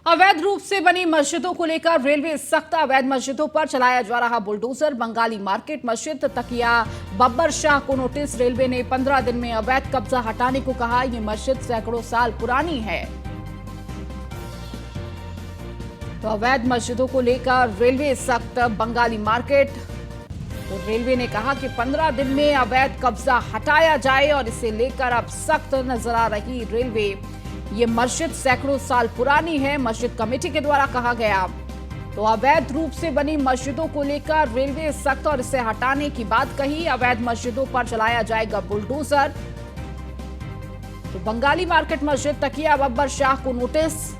अवैध रूप से बनी मस्जिदों को लेकर रेलवे सख्त। अवैध मस्जिदों पर चलाया जा रहा बुलडोजर। बंगाली मार्केट मस्जिद तकिया बब्बर शाह को नोटिस। रेलवे ने 15 दिन में अवैध कब्जा हटाने को कहा। ये मस्जिद सैकड़ों साल पुरानी है। तो अवैध मस्जिदों को लेकर रेलवे सख्त। बंगाली मार्केट तो रेलवे ने कहा कि 15 दिन में अवैध कब्जा हटाया जाए और इसे लेकर अब सख्त नजर आ रही रेलवे। ये मस्जिद सैकड़ों साल पुरानी है, मस्जिद कमेटी के द्वारा कहा गया। तो अवैध रूप से बनी मस्जिदों को लेकर रेलवे सख्त और इसे हटाने की बात कही। अवैध मस्जिदों पर चलाया जाएगा बुलडोजर। तो बंगाली मार्केट मस्जिद तकिया बब्बर शाह को नोटिस।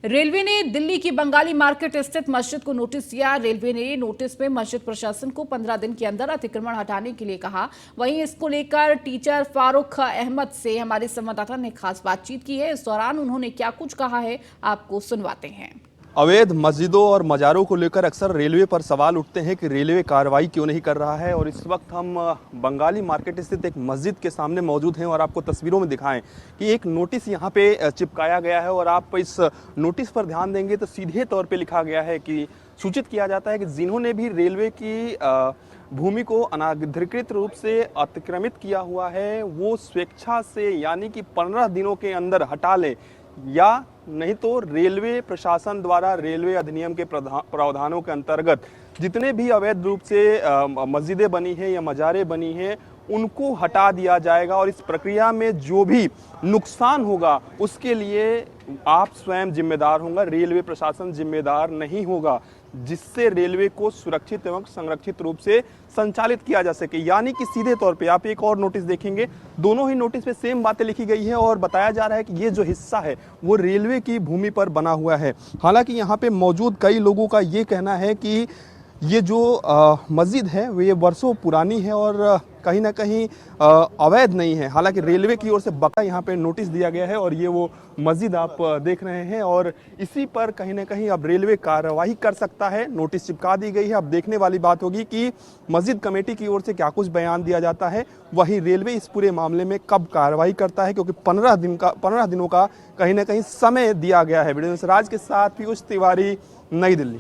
रेलवे ने दिल्ली की बंगाली मार्केट स्थित मस्जिद को नोटिस दिया। रेलवे ने नोटिस में मस्जिद प्रशासन को 15 दिन के अंदर अतिक्रमण हटाने के लिए कहा। वहीं इसको लेकर टीचर फारूक अहमद से हमारे संवाददाता ने खास बातचीत की है। इस दौरान उन्होंने क्या कुछ कहा है, आपको सुनवाते हैं। अवैध मस्जिदों और मज़ारों को लेकर अक्सर रेलवे पर सवाल उठते हैं कि रेलवे कार्रवाई क्यों नहीं कर रहा है। और इस वक्त हम बंगाली मार्केट स्थित एक मस्जिद के सामने मौजूद हैं और आपको तस्वीरों में दिखाएं कि एक नोटिस यहां पे चिपकाया गया है। और आप इस नोटिस पर ध्यान देंगे तो सीधे तौर पे लिखा गया है कि सूचित किया जाता है कि जिन्होंने भी रेलवे की भूमि को अनाधिकृत रूप से अतिक्रमित किया हुआ है वो स्वेच्छा से यानी कि 15 दिनों के अंदर हटा ले, या नहीं तो रेलवे प्रशासन द्वारा रेलवे अधिनियम के प्रावधानों के अंतर्गत जितने भी अवैध रूप से मस्जिदें बनी हैं या मज़ारें बनी हैं उनको हटा दिया जाएगा। और इस प्रक्रिया में जो भी नुकसान होगा उसके लिए आप स्वयं जिम्मेदार होंगे, रेलवे प्रशासन जिम्मेदार नहीं होगा, जिससे रेलवे को सुरक्षित एवं संरक्षित रूप से संचालित किया जा सके। यानी कि सीधे तौर पे आप एक और नोटिस देखेंगे, दोनों ही नोटिस पे सेम बातें लिखी गई है और बताया जा रहा है कि ये जो हिस्सा है वो रेलवे की भूमि पर बना हुआ है। हालांकि यहाँ पे मौजूद कई लोगों का ये कहना है कि ये जो मस्जिद है वो ये वर्षों पुरानी है और कहीं ना कहीं अवैध नहीं है। हालांकि रेलवे की ओर से बकाया यहाँ पे नोटिस दिया गया है और ये वो मस्जिद आप देख रहे हैं और इसी पर कहीं ना कहीं अब रेलवे कार्रवाई कर सकता है। नोटिस चिपका दी गई है। अब देखने वाली बात होगी कि मस्जिद कमेटी की ओर से क्या कुछ बयान दिया जाता है, वहीं रेलवे इस पूरे मामले में कब कार्रवाई करता है, क्योंकि 15 दिनों का कहीं ना कहीं समय दिया गया है। वीडियो राज के साथ पीयूष तिवारी, नई दिल्ली।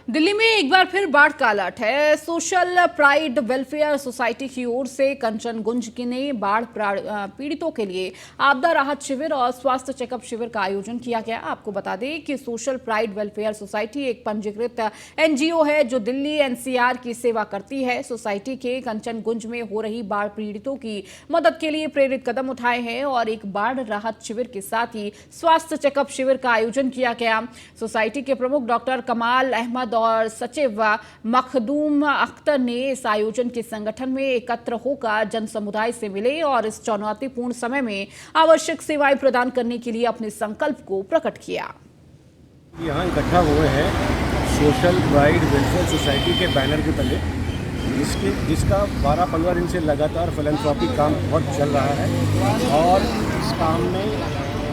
दिल्ली में एक बार फिर बाढ़ का अलर्ट है। सोशल प्राइड वेलफेयर सोसाइटी की ओर से कंचनगुंज ने बाढ़ पीड़ितों के लिए आपदा राहत शिविर और स्वास्थ्य चेकअप शिविर का आयोजन किया गया। आपको बता दें कि सोशल प्राइड वेलफेयर सोसाइटी एक पंजीकृत एनजीओ है जो दिल्ली एनसीआर की सेवा करती है। सोसाइटी के कंचनगुंज में हो रही बाढ़ पीड़ितों की मदद के लिए प्रेरित कदम उठाए हैं और एक बाढ़ राहत शिविर के साथ ही स्वास्थ्य चेकअप शिविर का आयोजन किया गया। सोसाइटी के प्रमुख डॉक्टर कमाल अहमद और सचिव मखदूम अख्तर ने इस आयोजन के संगठन में एकत्र होकर जन समुदाय से मिले और इस चुनौतीपूर्ण समय में आवश्यक सेवाएं प्रदान करने के लिए अपने संकल्प को प्रकट किया। यहाँ इकट्ठा हुए हैं सोशल प्राइड वेलफेयर सोसाइटी के बैनर के तले, जिसका 12-15 दिन से लगातार फिलैंथ्रोपिक काम बहुत चल रहा है और इस काम में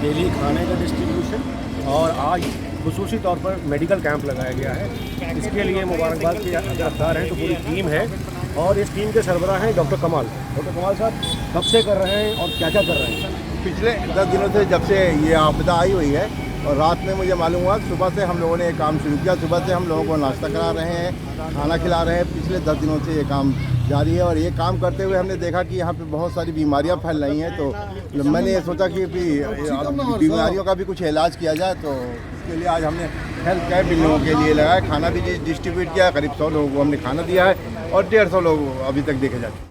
डेली खाने का डिस्ट्रीब्यूशन और आज खुसूसी तौर पर मेडिकल कैंप लगाया गया है। इसके लिए मुबारकबाद के हकदार हैं तो पूरी टीम है और इस टीम के सरबराह हैं डॉक्टर कमाल। डॉक्टर कमाल साहब कब से कर रहे हैं और क्या क्या कर रहे हैं? पिछले 10 दिनों से जब से ये आपदा आई हुई है और रात में मुझे मालूम हुआ, सुबह से हम लोगों ने ये काम शुरू किया। सुबह से हम लोगों को नाश्ता करा रहे हैं, खाना खिला रहे हैं। पिछले 10 दिनों से ये काम जारी है और ये काम करते हुए हमने देखा कि यहाँ पे बहुत सारी बीमारियाँ फैल रही हैं। तो मैंने ये सोचा कि बीमारियों का भी कुछ इलाज किया जाए, तो इसके लिए आज हमने हेल्थ कैंप इन लोगों के लिए लगाया। खाना भी डिस्ट्रीब्यूट किया, करीब 100 लोगों को हमने खाना दिया है और 150 लोग अभी तक देखे जाते हैं।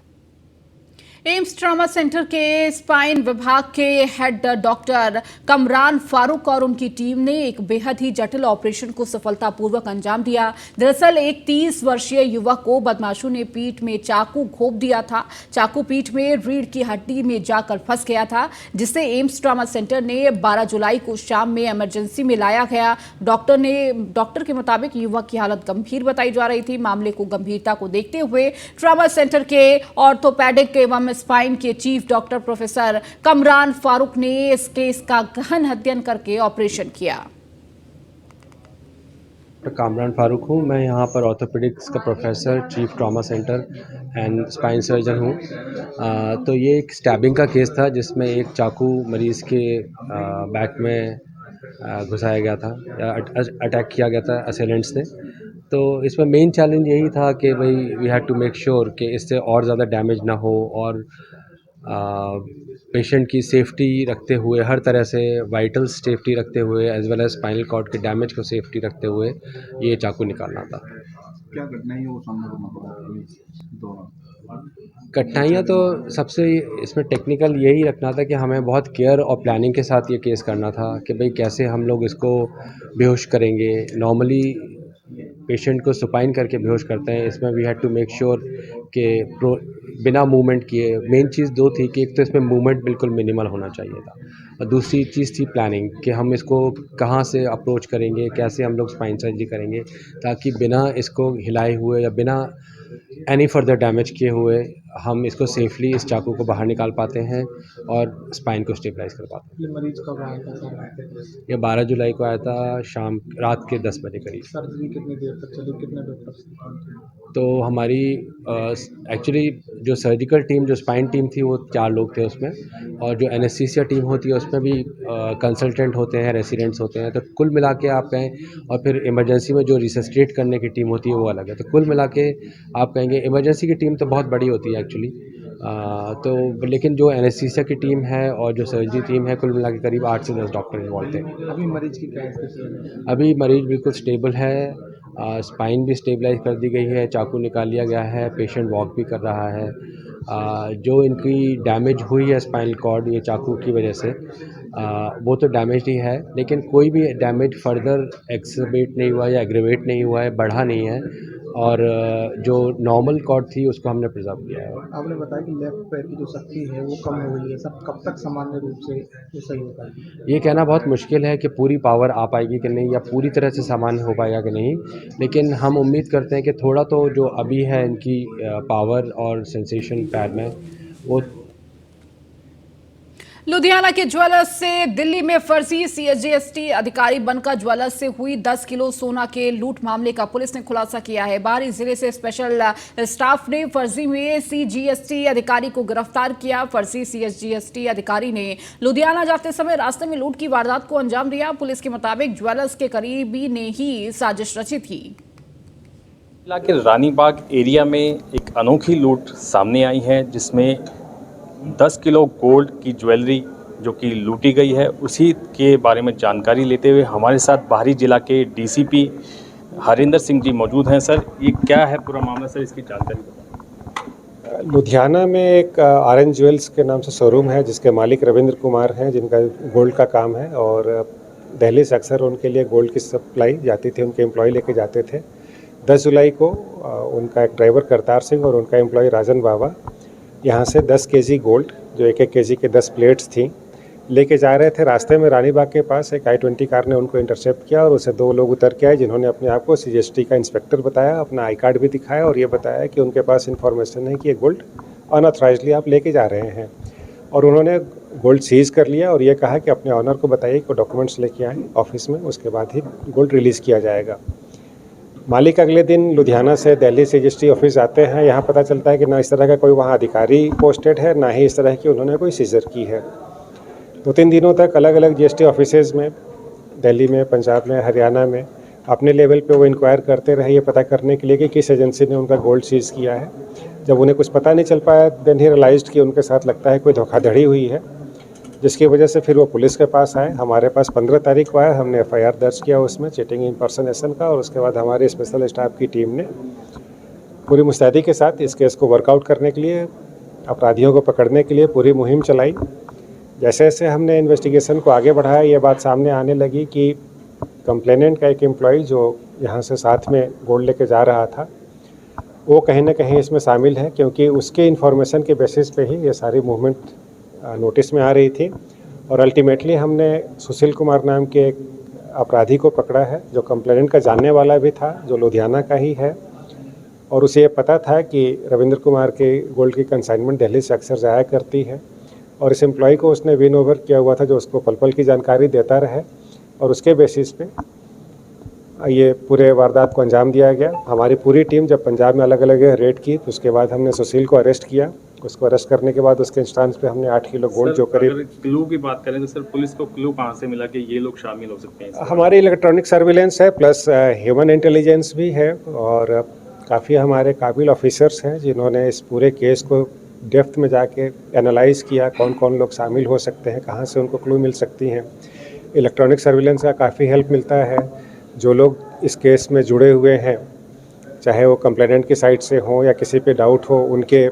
एम्स ट्रॉमा सेंटर के स्पाइन विभाग के हेड डॉक्टर कमरान फारूक और उनकी टीम ने एक बेहद ही जटिल ऑपरेशन को सफलतापूर्वक अंजाम दिया। दरअसल एक 30 वर्षीय युवक को बदमाशों ने पीठ में चाकू घोंप दिया था। चाकू पीठ में रीढ़ की हड्डी में जाकर फंस गया था, जिसे एम्स ट्रॉमा सेंटर ने 12 जुलाई को शाम में इमरजेंसी में लाया गया। डॉक्टर के मुताबिक युवक की हालत गंभीर बताई जा रही थी। मामले को गंभीरता को देखते हुए ट्रॉमा सेंटर के ऑर्थोपेडिक एवं स्पाइन के chief doctor professor Kamran Farooq ने इस केस का गहन अध्ययन करके ऑपरेशन किया। डॉक्टर कामरान फारूक हूँ। मैं यहाँ पर ऑर्थोपेडिक्स का professor, chief trauma centre and spine surgeon हूँ। तो ये एक स्टैबिंग का केस था जिसमें एक चाकू मरीज़ के बैक में घुसाया गया था या अटैक किया गया था असेलेंट्स ने। तो इसमें मेन चैलेंज यही था कि भाई we had to make sure कि इससे और ज़्यादा डैमेज ना हो और पेशेंट की सेफ्टी रखते हुए, हर तरह से वाइटल सेफ्टी रखते हुए as well as spinal cord के डैमेज को सेफ्टी रखते हुए ये चाकू निकालना था। क्या कठिनाई वो सामना करना पड़ा इस दौरान? कठिनाइयाँ तो सबसे इसमें टेक्निकल यही रखना था कि हमें बहुत केयर और प्लानिंग के साथ ये केस करना था कि भाई कैसे हम लोग इसको बेहोश करेंगे। नॉर्मली पेशेंट को सुपाइन करके बेहोश करते हैं, इसमें we had to make sure कि बिना मूवमेंट किए। मेन चीज़ दो थी कि एक तो इसमें मूवमेंट बिल्कुल मिनिमल होना चाहिए था और दूसरी चीज़ थी प्लानिंग कि हम इसको कहाँ से अप्रोच करेंगे, कैसे हम लोग स्पाइन सर्जरी करेंगे ताकि बिना इसको हिलाए हुए या बिना एनी फर्दर डैमेज किए हुए हम इसको सेफली इस चाकू को बाहर निकाल पाते हैं और स्पाइन को स्टेबलाइज कर पाते हैं। ये मरीज कब आया था सर? ये 12 जुलाई को आया था रात के 10 बजे करीब। सर्जरी कितनी देर तक चली, कितने डॉक्टर? तो हमारी एक्चुअली जो सर्जिकल टीम, जो स्पाइन टीम थी वो 4 लोग थे उसमें, और जो एनेस्थीसिया टीम होती है उसमें भी कंसल्टेंट होते हैं, रेसिडेंट्स होते हैं। तो कुल मिला के आप कहें, और फिर इमरजेंसी में जो रिसस्टेट करने की टीम होती है वो अलग है। तो कुल मिला के आप कहेंगे इमरजेंसी की टीम तो बहुत बड़ी होती है एक्चुअली, तो लेकिन जो एनेस्थीसिया की टीम है और जो सर्जरी टीम है कुल मिला के करीब 8 से 10 डॉक्टर इन्वॉल्व थे। अभी मरीज की क्या स्थिति है? अभी मरीज बिल्कुल स्टेबल है, स्पाइन भी स्टेबलाइज कर दी गई है, चाकू निकाल लिया गया है, पेशेंट वॉक भी कर रहा है। जो इनकी डैमेज हुई है स्पाइनल कॉर्ड ये चाकू की वजह से, वो तो डैमेज ही है, लेकिन कोई भी डैमेज फर्दर एक्सरबेट नहीं हुआ या एग्रेवेट नहीं हुआ है, बढ़ा नहीं है, और जो नॉर्मल कॉर्ड थी उसको हमने प्रिजर्व किया है। आपने बताया कि लेफ्ट पैर की जो शक्ति है वो कम हो गई है, सब कब तक सामान्य रूप से ये सही हो पाएगी? ये कहना बहुत मुश्किल है कि पूरी पावर आ पाएगी कि नहीं या पूरी तरह से सामान्य हो पाएगा कि नहीं, लेकिन हम उम्मीद करते हैं कि थोड़ा तो जो अभी है इनकी पावर और सेंसेशन पैर में वो। लुधियाना के ज्वेलर्स से दिल्ली में फर्जी CGST अधिकारी बनकर ज्वेलर्स से हुई 10 किलो सोना के लूट मामले का पुलिस ने खुलासा किया है। बारी जिले से स्पेशल स्टाफ ने फर्जी में CGST अधिकारी को गिरफ्तार किया। फर्जी CGST अधिकारी ने लुधियाना जाते समय रास्ते में लूट की वारदात को अंजाम दिया। पुलिस के मुताबिक ज्वेलर्स के करीबी ने ही साजिश रची थी। के रानीबाग एरिया में एक अनोखी लूट सामने आई है, जिसमें 10 किलो गोल्ड की ज्वेलरी जो कि लूटी गई है, उसी के बारे में जानकारी लेते हुए हमारे साथ बाहरी जिला के DCP हरिंदर सिंह जी मौजूद हैं। सर, ये क्या है पूरा मामला, सर इसकी जानकारी बताएं। लुधियाना में एक RN ज्वेल्स के नाम से शोरूम है जिसके मालिक रविंद्र कुमार हैं, जिनका गोल्ड का काम है, और दिल्ली से अक्सर उनके लिए गोल्ड की सप्लाई जाती थी, उनके एम्प्लॉय लेके जाते थे। 10 जुलाई को उनका एक ड्राइवर करतार सिंह और उनका एम्प्लॉय राजन बाबा यहाँ से 10 kg गोल्ड, जो 1-1 kg के 10 प्लेट्स थी, लेके जा रहे थे। रास्ते में रानीबाग के पास एक I-20 कार ने उनको इंटरसेप्ट किया और उसे 2 लोग उतर के आए, जिन्होंने अपने आप को CGST का इंस्पेक्टर बताया, अपना आई कार्ड भी दिखाया और ये बताया कि उनके पास इन्फॉर्मेशन है कि ये गोल्ड अनऑथराइजली आप लेके जा रहे हैं, और उन्होंने गोल्ड सीज़ कर लिया और ये कहा कि अपने ऑनर को बताइए कि डॉक्यूमेंट्स लेके आएँ ऑफिस में, उसके बाद ही गोल्ड रिलीज़ किया जाएगा। मालिक अगले दिन लुधियाना से दिल्ली CGST ऑफिस आते हैं। यहाँ पता चलता है कि ना इस तरह का कोई वहाँ अधिकारी पोस्टेड है, ना ही इस तरह की उन्होंने कोई सीजर की है। 2-3 दिनों तक अलग अलग GST ऑफिसेज़ में, दिल्ली में, पंजाब में, हरियाणा में, अपने लेवल पे वो इंक्वायर करते रहे ये पता करने के लिए कि किस एजेंसी ने उनका गोल्ड सीज़ किया है। जब उन्हें कुछ पता नहीं चल पाया, देन ही रियलाइज्ड कि उनके साथ लगता है कोई धोखाधड़ी हुई है, जिसकी वजह से फिर वो पुलिस के पास आए। हमारे पास 15 तारीख को आया, हमने FIR दर्ज किया उसमें चीटिंग इम्पर्सनेशन का, और उसके बाद हमारे स्पेशल स्टाफ की टीम ने पूरी मुस्तैदी के साथ इस केस को वर्कआउट करने के लिए, अपराधियों को पकड़ने के लिए पूरी मुहिम चलाई। जैसे जैसे हमने इन्वेस्टिगेशन को आगे बढ़ाया, ये बात सामने आने लगी कि कंप्लेनेंट का एक एम्प्लॉय जो यहाँ से साथ में गोल्ड लेके जा रहा था, वो कहीं ना कहीं इसमें शामिल है, क्योंकि उसके इन्फॉर्मेशन के बेसिस पे ही ये सारी मूवमेंट नोटिस में आ रही थी। और अल्टीमेटली हमने सुशील कुमार नाम के एक अपराधी को पकड़ा है, जो कंप्लेनेंट का जानने वाला भी था, जो लुधियाना का ही है, और उसे ये पता था कि रविंद्र कुमार के गोल्ड की कंसाइनमेंट दिल्ली से अक्सर जाया करती है, और इस एम्प्लॉय को उसने विन ओवर किया हुआ था, जो उसको पल पल की जानकारी देता रहे, और उसके बेसिस पे ये पूरे वारदात को अंजाम दिया गया। हमारी पूरी टीम जब पंजाब में अलग अलग रेड की तो उसके बाद हमने सुशील को अरेस्ट किया। उसको अरेस्ट करने के बाद उसके इंस्टांस पे हमने 8 किलो गोल्ड जो करीब। क्लू की बात करें तो सर पुलिस को क्लू कहाँ से मिला कि ये लोग शामिल हो सकते हैं? हमारी इलेक्ट्रॉनिक सर्विलेंस है प्लस ह्यूमन इंटेलिजेंस भी है और काफ़ी हमारे काबिल ऑफिसर्स हैं जिन्होंने इस पूरे केस को डेप्थ में जाके एनालाइज किया, कौन कौन लोग शामिल हो सकते हैं, कहाँ से उनको क्लू मिल सकती हैं। इलेक्ट्रॉनिक सर्विलेंस का काफ़ी हेल्प मिलता है। जो लोग इस केस में जुड़े हुए हैं, चाहे वो कंप्लेनेंट की साइड से हो या किसी पे डाउट हो, उनके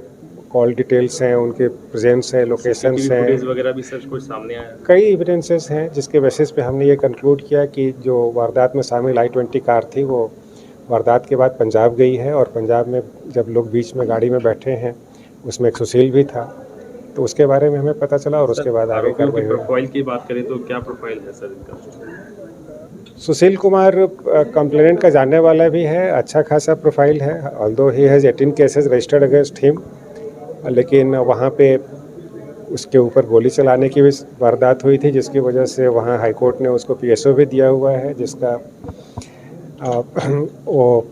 कॉल डिटेल्स हैं, उनके प्रेजेंस हैं, लोकेशंस हैं, फुटेज वगैरह भी सर कुछ सामने आया। कई एविडेंसेस हैं जिसके बेसिस पे हमने ये कंक्लूड किया कि जो वारदात में शामिल i20 कार थी वो वारदात के बाद पंजाब गई है और पंजाब में जब लोग बीच में गाड़ी में बैठे हैं उसमें एक सुशील भी था, तो उसके बारे में हमें पता चला और उसके बाद आगे कार्रवाई हुई। प्रोफाइल की बात करें तो क्या प्रोफाइल है सर इनका? सुशील कुमार कंप्लेनेंट का जानने वाला भी है, अच्छा खासा प्रोफाइल है। Although he has 18 cases registered against him, लेकिन वहाँ पे उसके ऊपर गोली चलाने की भी वारदात हुई थी जिसकी वजह से वहाँ हाई कोर्ट ने उसको PSO भी दिया हुआ है, जिसका वो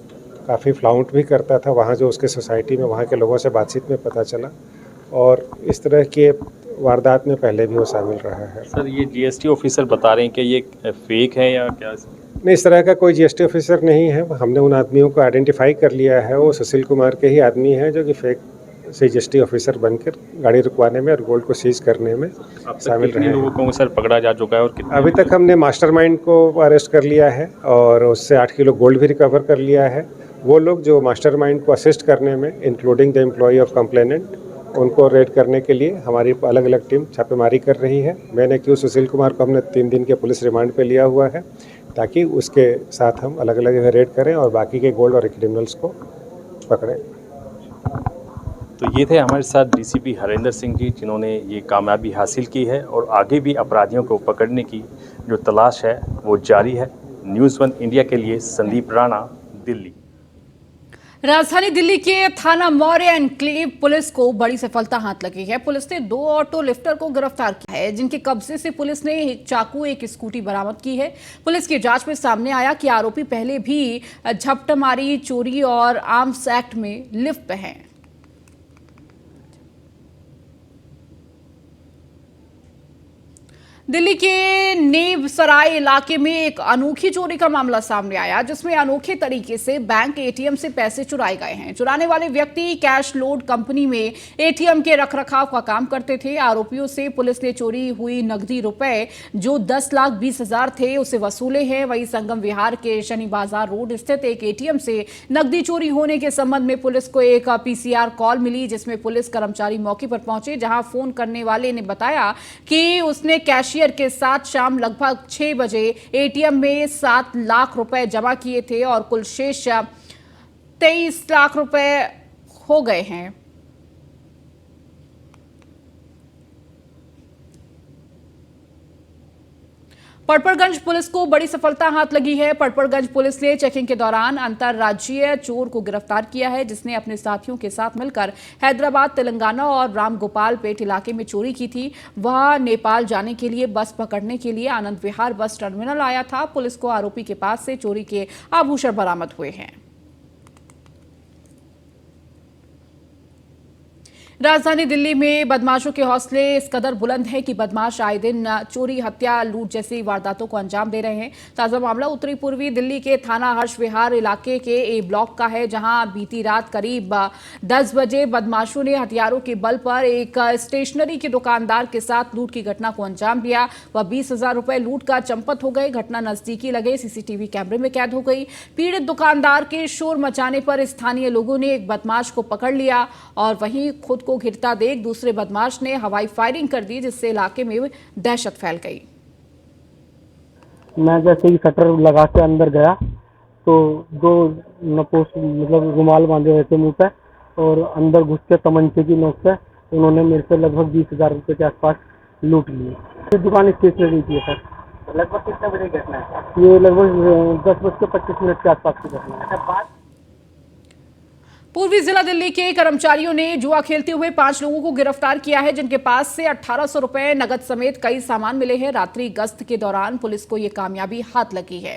काफ़ी फ्लाउंट भी करता था वहाँ जो उसके सोसाइटी में वहाँ के लोगों से बातचीत में पता चला। और इस तरह के वारदात में पहले भी वो शामिल रहा है। सर ये GST ऑफिसर बता रहे हैं कि ये फेक है या क्या? नहीं, इस तरह का कोई GST ऑफिसर नहीं है। हमने उन आदमियों को आइडेंटिफाई कर लिया है, वो सुशील कुमार के ही आदमी हैं जो कि फेक से GST ऑफिसर बनकर गाड़ी रुकवाने में और गोल्ड को सीज करने में शामिल रहे। लोगों को सर पकड़ा जा चुका है और कितने? अभी तक हमने मास्टरमाइंड को अरेस्ट कर लिया है और उससे 8 किलो गोल्ड भी रिकवर कर लिया है। वो लोग जो मास्टरमाइंड को असिस्ट करने में, including the employ of complainant, उनको रेड करने के लिए हमारी अलग अलग टीम छापेमारी कर रही है। मैंने क्यों सुशील कुमार को हमने 3 दिन के पुलिस रिमांड पे लिया हुआ है ताकि उसके साथ हम अलग अलग जगह रेड करें और बाकी के गोल्ड और क्रिमिनल्स को पकड़ें। तो ये थे हमारे साथ DCP हरेंद्र सिंह जी जिन्होंने ये कामयाबी हासिल की है और आगे भी अपराधियों को पकड़ने की जो तलाश है वो जारी है। न्यूज़ 1 इंडिया के लिए संदीप राणा, दिल्ली। राजधानी दिल्ली के थाना मौर्य एनक्लेव पुलिस को बड़ी सफलता हाथ लगी है। पुलिस ने 2 ऑटो लिफ्टर को गिरफ्तार किया है जिनके कब्जे से पुलिस ने एक चाकू, एक स्कूटी बरामद की है। पुलिस की जांच में सामने आया कि आरोपी पहले भी झपटमारी, चोरी और आर्म्स एक्ट में लिप्त हैं। दिल्ली के नेब सराय इलाके में एक अनोखी चोरी का मामला सामने आया जिसमें अनोखे तरीके से बैंक ATM से पैसे चुराए गए हैं। चुराने वाले व्यक्ति कैश लोड कंपनी में ATM के रखरखाव का काम करते थे। आरोपियों से पुलिस ने चोरी हुई नकदी रुपए जो 10,20,000 थे उसे वसूले हैं। वहीं संगम विहार के शनि बाजार रोड स्थित एक ATM से नकदी चोरी होने के संबंध में पुलिस को एक PCR कॉल मिली जिसमें पुलिस कर्मचारी मौके पर पहुंचे, जहां फोन करने वाले ने बताया कि उसने कैशियर के साथ शाम लगभग 6 बजे ATM में 7 लाख रुपए जमा किए थे और कुल शेष 23 लाख रुपए हो गए हैं। पड़पड़गंज पुलिस को बड़ी सफलता हाथ लगी है। पड़पड़गंज पुलिस ने चेकिंग के दौरान अंतर्राज्यीय चोर को गिरफ्तार किया है जिसने अपने साथियों के साथ मिलकर हैदराबाद, तेलंगाना और रामगोपालपेट इलाके में चोरी की थी। वह नेपाल जाने के लिए बस पकड़ने के लिए आनंद विहार बस टर्मिनल आया था। पुलिस को आरोपी के पास से चोरी के आभूषण बरामद हुए हैं। राजधानी दिल्ली में बदमाशों के हौसले इस कदर बुलंद हैं कि बदमाश आए दिन चोरी, हत्या, लूट जैसी वारदातों को अंजाम दे रहे हैं। ताजा मामला उत्तरी पूर्वी दिल्ली के थाना हर्ष विहार इलाके के A ब्लॉक का है, जहां बीती रात करीब 10 बजे बदमाशों ने हथियारों के बल पर एक स्टेशनरी के दुकानदार के साथ लूट की घटना को अंजाम दिया। वह 20,000 रुपए लूट का चंपत हो गए। घटना नजदीकी लगे CCTV कैमरे में कैद हो गई। पीड़ित दुकानदार के शोर मचाने पर स्थानीय लोगों ने एक बदमाश को पकड़ लिया और वहीं खुद को घिरता देख दूसरे बदमाश ने हवाई फायरिंग कर दी जिससे इलाके में दहशत फैल गई। मैं जैसे ही शटर लगा के अंदर गया तो 2 नपोश मतलब रुमाल बांधे हुए थे मुंह पे और अंदर घुस के तमंचे की नोक से उन्होंने मेरे से लगभग 20,000 रुपए के आसपास लूट लिए। दुकान स्टेशनरी की है सर। लगभग कितने बजे घटना है? ये लगभग 10:25 के आसपास की घटना है। पूर्वी जिला दिल्ली के कर्मचारियों ने जुआ खेलते हुए 5 लोगों को गिरफ्तार किया है जिनके पास से 1800 रुपए नगद समेत कई सामान मिले हैं। रात्रि गश्त के दौरान पुलिस को यह कामयाबी हाथ लगी है।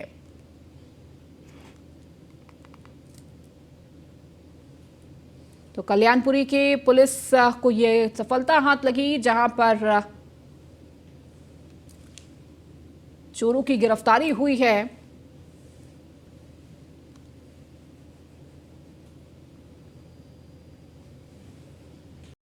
तो कल्याणपुरी के पुलिस को ये सफलता हाथ लगी, जहां पर चोरों की गिरफ्तारी हुई है।